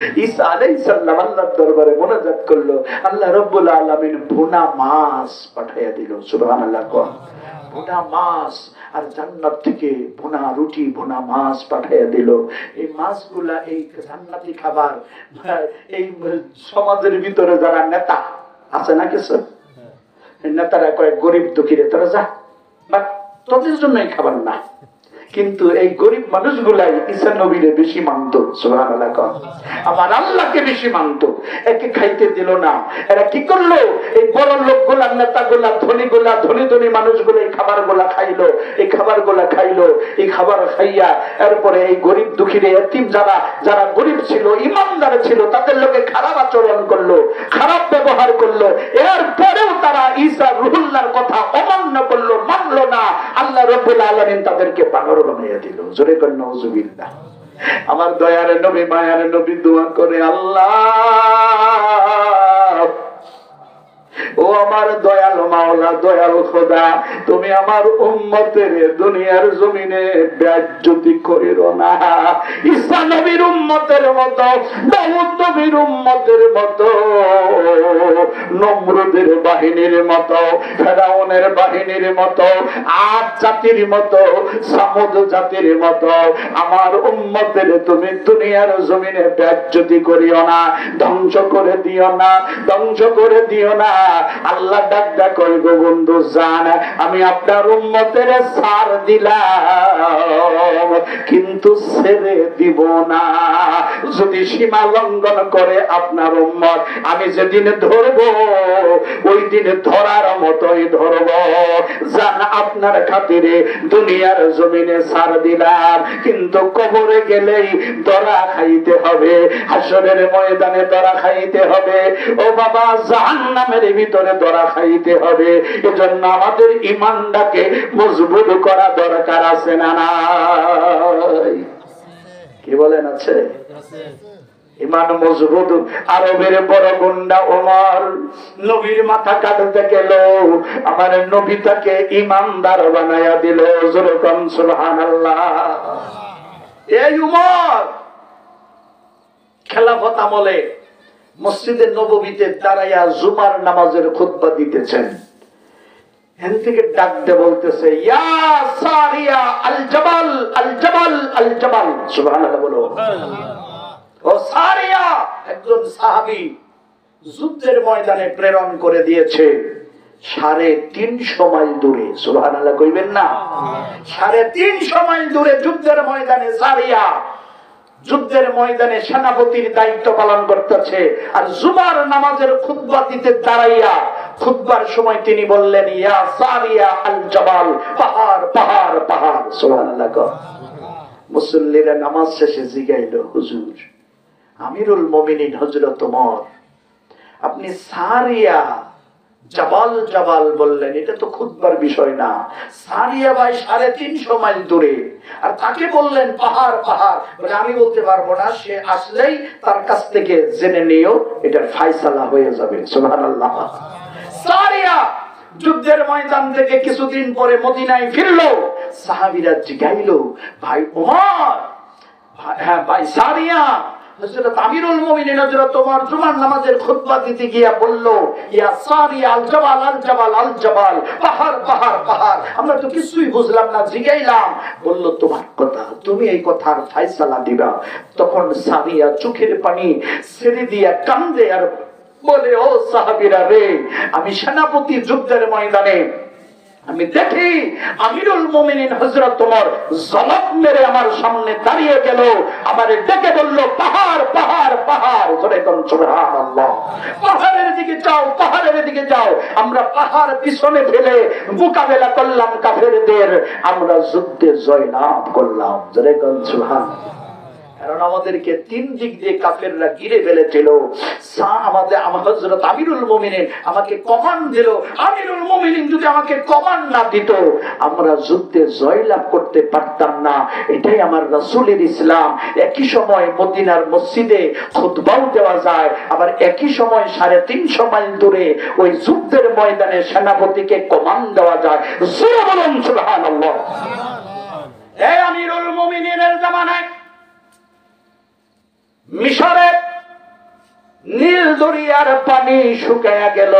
ঈসা আলাইহিস সালাম আল্লাহর দরবারে মুনাজাত করলো, আল্লাহ রাব্বুল আলামিন ভুনা মাছ পাঠাইয়া দিল। সুবহানাল্লাহ। কোন ভুনা মাছ, আর জান্নাত থেকে ভুনা রুটি ভুনা মাছ পাঠাইয়া দিল। এই মাছগুলা, এই জান্নাতি খাবার, এই সমাজের ভিতরে যারা নেতা আছে না কিছু নেতারা কয় গরিব দুঃখীরে তোরা যা, বাট তোদের জন্য এই খাবার না। কিন্তু এই গরিব মানুষগুলাই ঈসা নবীরে বেশি মানত। সুবহানাল্লাহ। আমার আল্লাহকে বেশি মানত, একে খাইতে দিল না। এরা কি করলো? এই বড় লোকগুলা, নেতাগুলা, ধনীগুলা, ধনী ধনী মানুষগুলো এই খাবার গুলা খাইলো, এই খাবার গুলা খাইলো। এই খাবার খাইয়া এরপরে এই গরিব দুঃখীরে, এতিম যারা যারা গরিব ছিল, ইমানদার ছিল, তাদের লোকে খারাপ আচরণ করলো, খারাপ ব্যবহার করলো। এরপরেও তারা ঈসা রুহুল্লাহর কথা অমান্য করলো, মানলো না। আল্লাহ রাব্বুল আলামিন তাদেরকে বানর বানাইয়া দিল। জোরে কর নাউযুবিল্লাহ। আমার দয়ার নবী, মায়ার নবী দোয়া করে, আল্লাহ, ও আমার দয়াল মাওলা, দয়াল খোদা, তুমি আমার উম্মতের দুনিয়ার জমিনে বেইজ্জতি কইরো না। ঈসা নবীর উম্মতের মতো, দাউদ নবীর উম্মতের মতো, নমরুদের বাহিনীর মতো, ফেরাউনের বাহিনীর মতো, আদ জাতির মতো, সামুদ জাতির মতো আমার উম্মতের তুমি দুনিয়ার জমিনে বেইজ্জতি করিও না, ধ্বংস করে দিও না, ধ্বংস করে দিও না। আল্লাহ ডাক ডাক কই গো বন্ধু জান, আমি আপনার উম্মতের ছাড় দিলাম, কিন্তু ছেড়ে দিব না। যদি সীমা লঙ্ঘন করে আপনার উম্মত, আমি যেদিন ধরবো ওই দিন ধরার মতোই ধরবো। জান আপনার খাতিরে দুনিয়ার জমিনে ছাড় দিলাম, কিন্তু কবরে গেলেই ধরা খাইতে হবে, হাসরের ময়দানে ধরা খাইতে হবে। ও বাবা, জাহান্নামের ভিতরে ধরা খাইতে হবে। এজন্য আমাদের ঈমানটাকে মজবুত করা দরকার আছে না নাই? কি বলেন আছে? ঈমান মজবুত। আরবের বড় গুন্ডা ওমর নবীর মাথা কাটতে গেল, আমার নবী তাকে ঈমানদার বানায়া দিল। জোরে কোন সুবহানাল্লাহ। এই উমর খেলাফত আমলে মসজিদে নববীতে দাঁড়াইয়া জুমার নামাজের খুতবা দিতেছেন। এখান থেকে ডাক দিয়ে বলতেছে, ইয়া সারিয়া আল জাবাল, আল জাবাল, আল জাবাল। সুবহানাল্লাহ বলো। ও সারিয়া, একজন সাহাবী যুদ্ধের ময়দানে প্রেরণ করে দিয়েছে 350 মাইল দূরে। সুবহানাল্লাহ কইবেন না? 350 মাইল দূরে যুদ্ধের ময়দানে সারিয়া যুদ্ধের ময়দানে সেনাপতির দায়িত্ব পালন করতেছে। আর জুমার নামাজের খুতবা দিতে দাঁড়াইয়া খুতবার সময় তিনি বললেন, ইয়া সারিয়া আল জাবাল, পাহাড় পাহাড় পাহাড়। সুবহানাল্লাহ। মুসল্লিরা নামাজ শেষে জিগাইল, হুজুর, আমিরুল মুমিনিন হযরত ওমর, আপনি সারিয়া জাবাল জাবাল বললেন, এটা তো খুতবার বিষয় না। সারিয়া ভাই 350 মাইল দূরে, আর তাকে বললেন পাহাড় পাহাড়। বলে আমি বলতে পারবো না, সে আসলেই তার কাছ থেকে জেনে নিও, এটার ফায়সালা হয়ে যাবে। সুবহানাল্লাহ। সারিয়া যুদ্ধের ময়দান থেকে কিছুদিন পরে মদিনায় ফিরলো। সাহাবীরা জিগাইল, ভাই ওমর, হ্যাঁ ভাই সারিয়া, হযরত আমিরুল মুমিনিন হযরত ওমর জুমার নামাজের খুতবা দিতে গিয়া বলল, ইয়া সারিয়া আল জাবাল, আল জাবাল, আল জাবাল, পাহাড় পাহাড় পাহাড়। আমরা তো কিছুই বুঝলাম না, জিগাইলাম। বলল, তোমার কথা, তুমি এই কথার ফায়সালা দিবা। তখন সারিয়া চোখের পানি ছেড়ে দিয়া কান্দে আর বলে, ও সাহাবীরা রে, আমি সেনাপতি যুদ্ধের ময়দানে আমি দেখি আমিরুল মুমিনিন হযরত ওমর জলক মেরে আমার সামনে দাঁড়িয়ে গেল, আমারে ডেকে বলল, পাহাড় পাহাড় পাহাড়। জোরে কোন সুবহানাল্লাহ। পাহাড়ের দিকে যাও, পাহাড়ের দিকে যাও। আমরা পাহাড় পিছনে ফেলে মোকাবেলা করলাম কাফেরদের, আমরা যুদ্ধে জয়লাভ করলাম। জোরে কোন সুবহানাল্লাহ। কারণ আমাদেরকে 3 দিক দিয়ে কাফেররা ঘিরে ফেলেছিল। আমাদের হযরত আমিরুল মুমিনিন আমাকে কমান্ড দিল। আমিরুল মুমিনিন যদি আমাকে কমান্ড না দিত, আমরা যুদ্ধে জয়লাভ করতে পারতাম না। এটাই আমার রাসূলের ইসলাম। একই সময় মদিনার মসজিদে খুতবাও দেওয়া যায়, আবার একই সময় 350 মাইল দূরে ওই যুদ্ধের ময়দানে সেনাপতিকে কমান্ড দেওয়া যায়। জোরে বলুন সুবহানাল্লাহ। এই আমিরুল মুমিনিনের জামানায় মিশরে নীল দরিয়ার পানি শুকায়া গেল।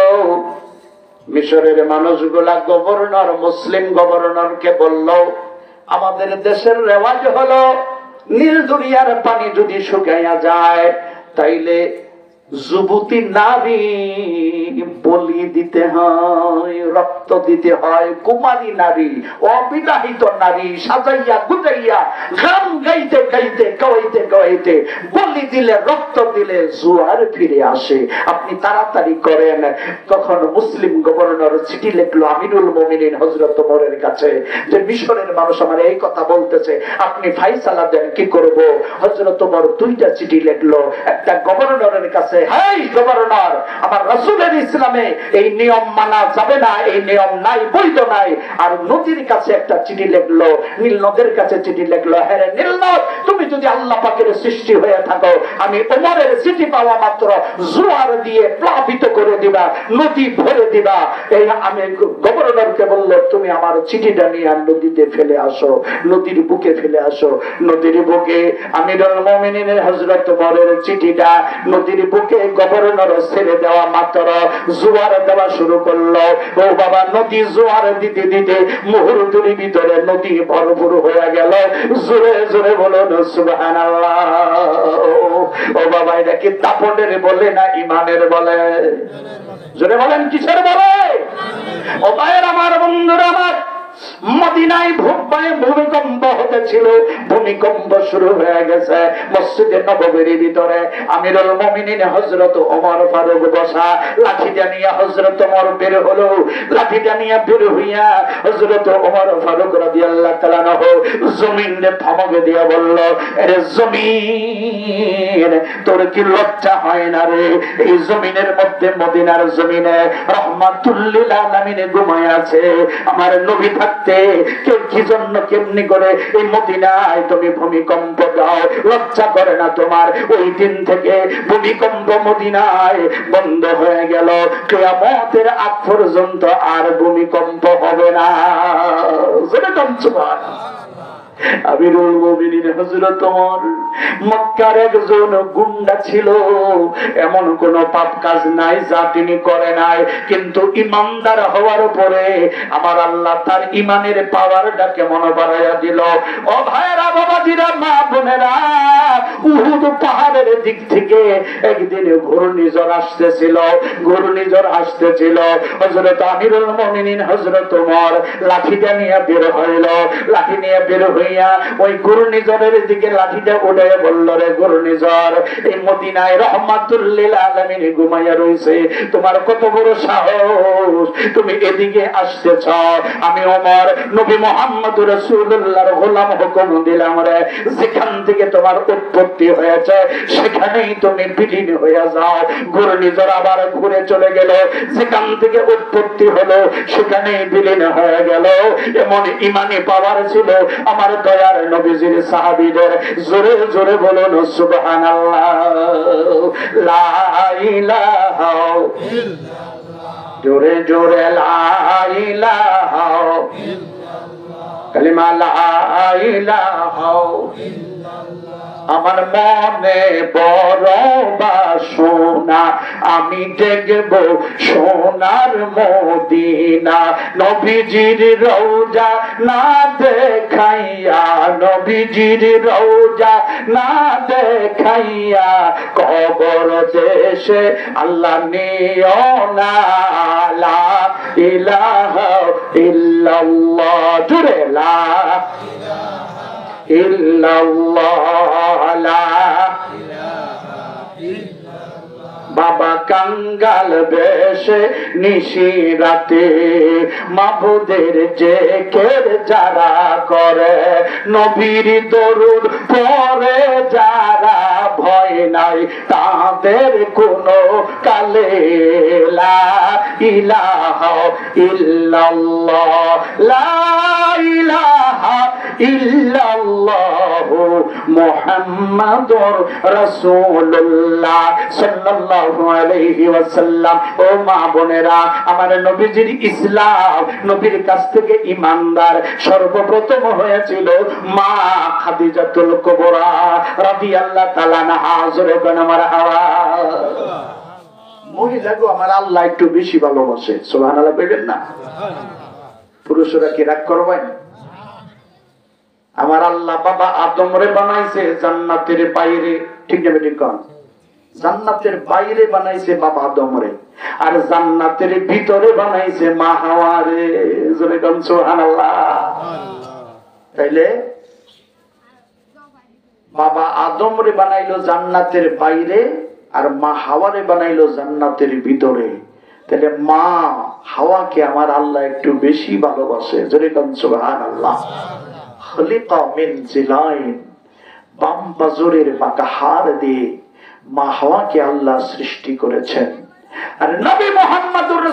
মিশরের মানুষগুলা গভর্নর, মুসলিম গভর্নরকে বলল, আমাদের দেশের রেওয়াজ হলো নীল দরিয়ার পানি যদি শুকাইয়া যায় তাইলে যুবতী নারী বলি দিতে হয়, রক্ত দিতে হয়। কুমারী নারী, অবিবাহিত নারী সাজাইয়া গুজাইয়া গান গাইতে গাইতে গাইতে গাইতে বলি দিলে, রক্ত দিলে জোয়ার ফিরে আসে, আপনি তাড়াতাড়ি করেন। তখন মুসলিম গভর্নর চিঠি লিখলো আমিরুল মুমিনিন হযরত ওমরের কাছে যে মিশরের মানুষ আমার এই কথা বলতেছে, আপনি ফায়সালা দেন কি করব। হযরত ওমর দুইটা চিঠি লিখলো, একটা গভর্নরের কাছে, হেই গভর্নর, আমার রাসূলের ইসলামে এই নিয়ম মানা যাবে না, এই নিয়ম নাই, বৈধ নাই। আর নদীর কাছে একটা চিঠি লিখলো, নীল নদের কাছে চিঠি লিখলো, হ্যাঁ রে নীল নদ, তুমি যদি আল্লাহ পাকের সৃষ্টি হয়ে থাকো, আমি ওমরের চিঠি পাওয়া মাত্র জোয়ার দিয়ে প্লাবিত করে দিবা, নদী ভরে দিবা। এই আমি গভর্নরকে বলল, তুমি আমার চিঠিটা নিয়ে আর নদীতে ফেলে আসো, নদীর বুকে ফেলে আসো। নদীর বুকে আমিরুল মুমিনিনের হযরত ওমরের চিঠিটা নদীর বুকে গভর্নর ছেড়ে দেওয়া মাত্র জোয়ার দেওয়া শুরু করলো। ও বাবা, নদী জোয়ার দিতে দিতে মুহূর্তের ভিতরে নদী ভরপুর হয়ে গেল। জোরে জোরে বলুন সুবহানাল্লাহ। ও বাবা, এটা কি দাপটের বলে না ইমানের বলে? জোরে বলেন, কিসের বলে? ও ভাইয়ের আমার, বন্ধুরা আমার, মদিনায় ভূমিকম্প হতেছিল, ভূমিকম্প শুরু হয়ে গেছে মসজিদে নববীর ভিতরে। আমিরুল মুমিনিন হযরত ওমর ফারুক বসা, লাঠিটা নিয়ে হযরত ওমর বের হলো। লাঠিটা নিয়ে বের হইয়া হযরত ওমর ফারুক রাদিয়াল্লাহু তাআলা আনহু জমিনে ধমক দিয়ে বলল, আরে জমিন, তোর কি লজ্জা হয় না রে? এই জমিনের মধ্যে, মদিনার জমিনে রাহমাতুল লিল আলামিন ঘুমায় আছে, আমার নবী থাকতে কি জন্য কেমনি করে এই মদিনায় তুমি ভূমিকম্প দাও? লজ্জা করে না তোমার? ওই দিন থেকে ভূমিকম্প মদিনায় বন্ধ হয়ে গেল, কিয়ামতের আগ পর্যন্ত আর ভূমিকম্প হবে না। যেরকম আমিরুল মুমিনিন হযরত ওমর মক্কার একজন গুন্ডা ছিল, এমন কোন পাপ কাজ নাই যা তিনি করে নাই, কিন্তু ইমানদার হওয়ার পরে আমার আল্লাহ তার ইমানের পাওয়ারটা কেমন বাড়াইয়া দিল। ও ভাইরা, বাবাজিরা, মা বোনেরা, উহুদ পাহাড়ের দিক থেকে একদিন ঘূর্ণিঝড় আসতেছিল, ঘূর্ণিঝড় আসতেছিল। হযরত আমিরুল মুমিনিন হযরত ওমর লাঠিটা নিয়ে বের হইল, লাঠি নিয়ে বের হইয়া ওই ঘূর্ণিঝড়ের দিকে লাঠিটা উঠে বলল, রে ঘূর্ণিঝড়, এই মদিনায় রাহমাতুল লিল আলামিন ঘুমাইয়া রইছে, তোমার কত বড় সাহস, তুমি এদিকে আসতেছ? আমি ওমর নবী মুহাম্মদ রাসূলুল্লাহর গোলাম, হুকুম দিলাম রে, যেখান থেকে তোমার উৎপত্তি হয়েছে সেখানেই তুমি বিলীন হয়ে যাও। ঘূর্ণিঝড় আবার ঘুরে চলে গেল, যেখান থেকে উৎপত্তি হলো সেখানেই বিলীন হয়ে গেল। এমন ইমানি পাওয়ার ছিল আমার দয়ার নবীজির সাহাবীদের। জোরে জোরে বলুন সুবহানাল্লাহ, লা ইলাহা ইল্লাল্লাহ, জোরে জোরে লা ইলাহা ইল্লাল্লাহ, কালিমা লা ইলাহা ইল্লাল্লাহ। আমার মনে বড় বাসনা, আমি দেখব সোনার মদিনা, নবীজির রওজা না দেখাইয়া, নবীজির রওজা না দেখাইয়া কবর দেশে আল্লাহ নিও না, লা ইলাহা ইল্লাল্লাহ, জুড়ে লা ইল্লাল্লাহ, লা ইলাহা ইল্লাল্লাহ। বাবা কাঙ্গাল বেশে নিশি রাতে মাবুদের জিকির যারা করে, নবীর দরুদ পড়ে যারা, ভয় নাই তাদের কোনো কালে, লা ইলাহা ইল্লাল্লাহ, লা ইলাহা ইল্লাল্লাহু মুহাম্মাদুর রাসূলুল্লাহ সাল্লাল্লাহু আলাইহি ওয়াসাল্লাম। ও মা বোনেরা, আমার নবীজির ইসলাম, নবীর কাছ থেকে ঈমানদার সর্বপ্রথম হয়েছিল মা খাদিজাতুল কুবরা রাদিয়াল্লাহু তাআলা আনহা। জোরে বলেন মারহাবা। মহিলাকে আমার আল্লাহ একটু বেশি ভালোবাসে, সুবহানাল্লাহ বলবেন না? পুরুষরা কি রাগ করবেন? আমার আল্লাহ বাবা আদমরে বানাইছে জান্নাতের বাইরে, ঠিক না বেঠিক কোন? জান্নাতের বাইরে বানাইছে বাবা আদমরে, আর জান্নাতের ভিতরে বানাইছে মা হাওয়ারে। জোরে কোন সুবহানাল্লাহ। তাইলে বাবা আদমরে বানাইলো জান্নাতের বাইরে, আর মা হাওয়ারে বানাইলো জান্নাতের ভিতরে। তাহলে মা হাওয়াকে আমার আল্লাহ একটু বেশি ভালোবাসে। জোরে কোন সুবহানাল্লাহ। খলিকা মিন জিলাইন, বাম বাজুরের বাঁকা হাড় দিয়ে মা হাওয়াকে আল্লাহ সৃষ্টি করেছেন। আর নবী মুহাম্মদুর